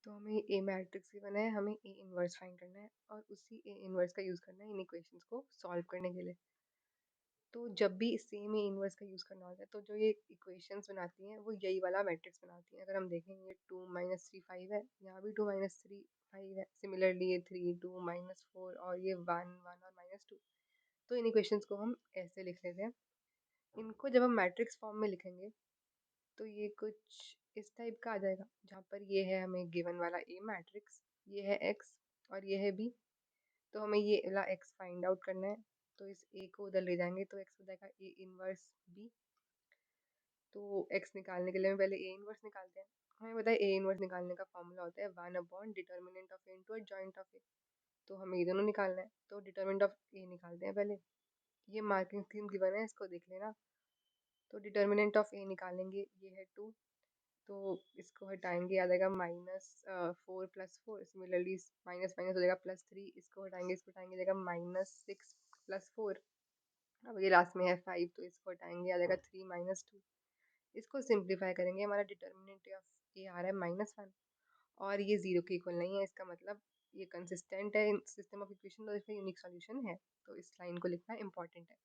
तो हमें ए matrix given है, हमें ए इनवर्स फाइंड करना है और उसी ए इनवर्स का यूज़ करना है इन इक्वेशंस को सॉल्व करने के लिए। तो जब भी सेम ए इनवर्स का यूज़ करना होता है तो जो ये इक्वेशंस बनाती हैं वो यही वाला मैट्रिक्स बनाती हैं। अगर हम देखेंगे 2 माइनस थ्री फाइव है, यहाँ भी 2 माइनस थ्री फाइव है, सिमिलरली ये 3 2 माइनस फोर और ये 1 1 और माइनस टू। तो इन इक्वेशंस को हम ऐसे लिख लेते हैं। इनको जब हम मैट्रिक्स फॉर्म में लिखेंगे तो ये कुछ इस टाइप का आ जाएगा, जहाँ पर ये है हमें गिवन वाला ए मैट्रिक्स, ये है एक्स और ये है बी। तो हमें ये वाला एक्स फाइंड आउट करना है। तो इस ए को उधर ले जाएंगे तो एक्स हो जाएगा ए इनवर्स बी। तो एक्स निकालने के लिए हमें पहले ए इनवर्स निकालते हैं। हमें पता है ए इनवर्स निकालने का फॉर्मूला होता है 1 upon determinant of A into joint of A. तो हमें ये दोनों निकालना है, तो डिटर्मिनेंट ऑफ ए निकालते हैं पहले। ये मार्किंग स्कीम गिवन है, इसको देख लेना। तो डिटर्मिनेंट ऑफ ए निकालेंगे, ये है 2। तो इसको हटाएंगे, आ जाएगा minus 4 plus four. Similarly minus minus हो जाएगा +3। इसको हटाएंगे, इसको हटाएंगे, जाएगा -6 + 4। अब ये लास्ट में है 5, तो इसको हटाएंगे, आ जाएगा 3 -2। इसको सिंप्लीफाई करेंगे, हमारा डिटर्मिनेंट ऑफ ए आ रहा है -1 और ये 0 के इक्वल नहीं है। इसका मतलब ये कंसिस्टेंट है इन सिस्टम ऑफ इक्वेशन, तो इसका यूनिक सॉल्यूशन है। तो इस लाइन को लिखना इंपॉर्टेंट है।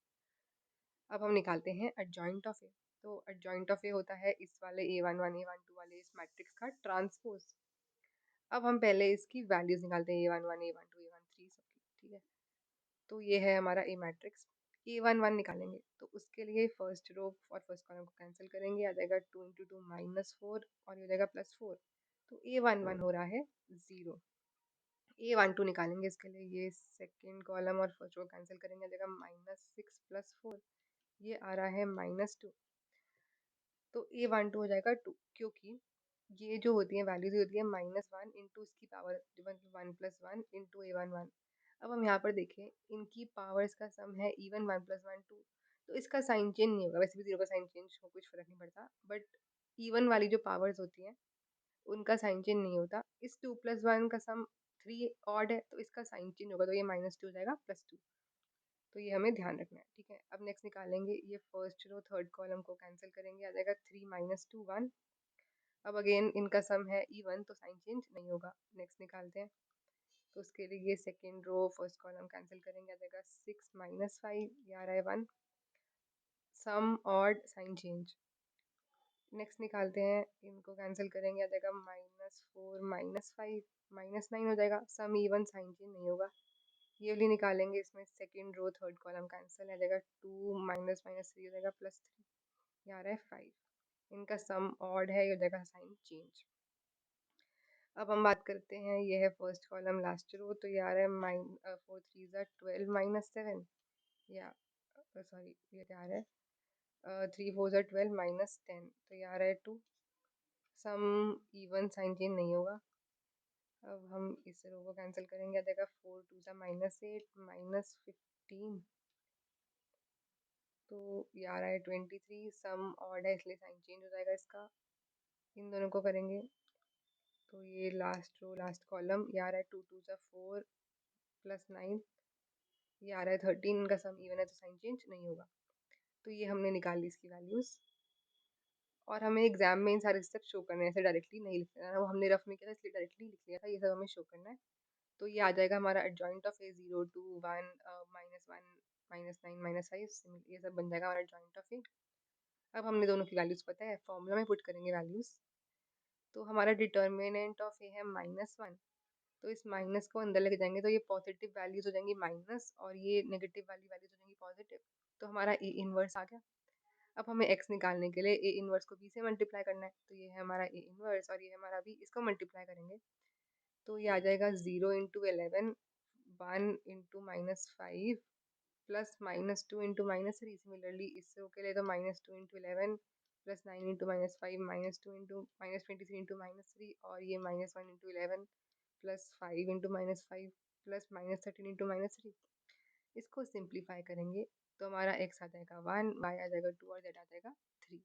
अब हम निकालते हैं एडजॉइंट ऑफ ए। तो एडजॉइंट ऑफ ए होता है इस वाले a11 a12 वाले इस मैट्रिक्स का ट्रांसपोज। अब हम पहले इसकी वैल्यूज निकालते हैं, a11 a12 a13 सबकी, ठीक है। तो ये है हमारा ए मैट्रिक्स। a11 निकालेंगे तो उसके लिए फर्स्ट रो और फर्स्ट कॉलम को कैंसिल करेंगे, आ जाएगा 2 × 2 -4 और ये हो जाएगा +4। तो a11 हो रहा है 0। a12 निकालेंगे, इसके लिए ये सेकेंड कॉलम और फर्स्ट रो कैंसिल करेंगे, आ जाएगा -6 + 4, ये आ रहा है -2। तो a12 हो जाएगा 2, क्योंकि ये जो होती है वैल्यूज होती है -1 इंटू इसकी पावर 1 + 1 इंटू a11। अब हम यहाँ पर देखें, इनकी पावर्स का सम है इवन 1 + 1 2। तो इसका साइन चेंज नहीं होगा, वैसे भी 0 का साइन चेंज हो कुछ फर्क नहीं पड़ता, बट इवन वाली जो पावर्स होती हैं उनका साइन चेंज नहीं होता। इस 2 + 1 का सम 3 ऑड है, तो इसका साइन चेंज होगा, तो ये -2 हो जाएगा +2। तो ये हमें ध्यान रखना है, ठीक है। अब नेक्स्ट निकालेंगे, ये फर्स्ट रो थर्ड कॉलम को कैंसिल करेंगे, आ जाएगा 3 -2 1। अब अगेन इनका सम है इवन, तो साइन चेंज नहीं होगा। नेक्स्ट निकालते हैं, तो उसके लिए ये second row first column cancel करेंगे, आ जाएगा 6 -5, ये आ रहा है 1। Sum odd sign change. Next निकालते हैं, इनको कैंसिल करेंगे, आ जाएगा -4 -5 -9 हो जाएगा। सम इवन, साइन चेंज नहीं होगा। ये वाली निकालेंगे, इसमें second row third column cancel, आ जाएगा 2 -3 हो जाएगा +3, ये आ रहा है 5। इनका सम ऑड है, ये हो जाएगा साइन चेंज। अब हम बात करते हैं, ये है फर्स्ट कॉलम लास्ट रो, तो ये आ रहा है 4 3 12 -7, या सॉरी ये क्या आ रहा है 3 4 12 -10, तो ये आ रहा है 2। सम इवन, साइन चेंज नहीं होगा। अब हम इस रो को कैंसिल करेंगे, आ जाएगा 4 2 -8 -15, तो ये आ रहा है 23। सम ऑड है, इसलिए साइन चेंज हो जाएगा इसका। इन दोनों को करेंगे, तो ये लास्ट रो लास्ट कॉलम, ये आ रहा है 2 2 4 +9, ये आ रहा है 13। इनका सम इवन है, तो साइन चेंज नहीं होगा। तो ये हमने निकाल ली इसकी वैल्यूज, और हमें एग्जाम में इन सारे स्टेप शो करने हैं, ऐसे डायरेक्टली नहीं लिखना है। वो हमने रफ में किया था इसलिए डायरेक्टली लिख लिया था, ये सब हमें शो करना है। तो ये आ जाएगा हमारा एडजॉइंट ऑफ ए 0 2 1 -1 -9 -5, ये सब बन जाएगा हमारा एडजॉइंट ऑफ ए। अब हमने दोनों की वैल्यूज पता है, फॉर्मूला में पुट करेंगे वैल्यूज। तो हमारा डिटर्मिनेंट ऑफ ए है -1, तो इस माइनस को अंदर लेके जाएंगे तो ये पॉजिटिव वैल्यूज हो जाएंगी माइनस, और ये नेगेटिव वाली वैल्यूज हो जाएंगी पॉजिटिव। तो हमारा ए इनवर्स आ गया। अब हमें एक्स निकालने के लिए ए इनवर्स को बी से मल्टीप्लाई करना है, तो ये है हमारा ए इनवर्स और ये है हमारा बी, इसको मल्टीप्लाई करेंगे तो ये आ जाएगा 0 × 11 1 × -5 प्लस -2 × -3। सिमिलरली इस रो के लिए तो -2 × 11 प्लस 9 × -5 -2 × -23 × -3, और ये -1 × 11 प्लस 5 × -5 प्लस -13 × -3। इसको सिंप्लीफाई करेंगे तो हमारा x आ जाएगा 1, y आ जाएगा 2 और z आ जाएगा 3।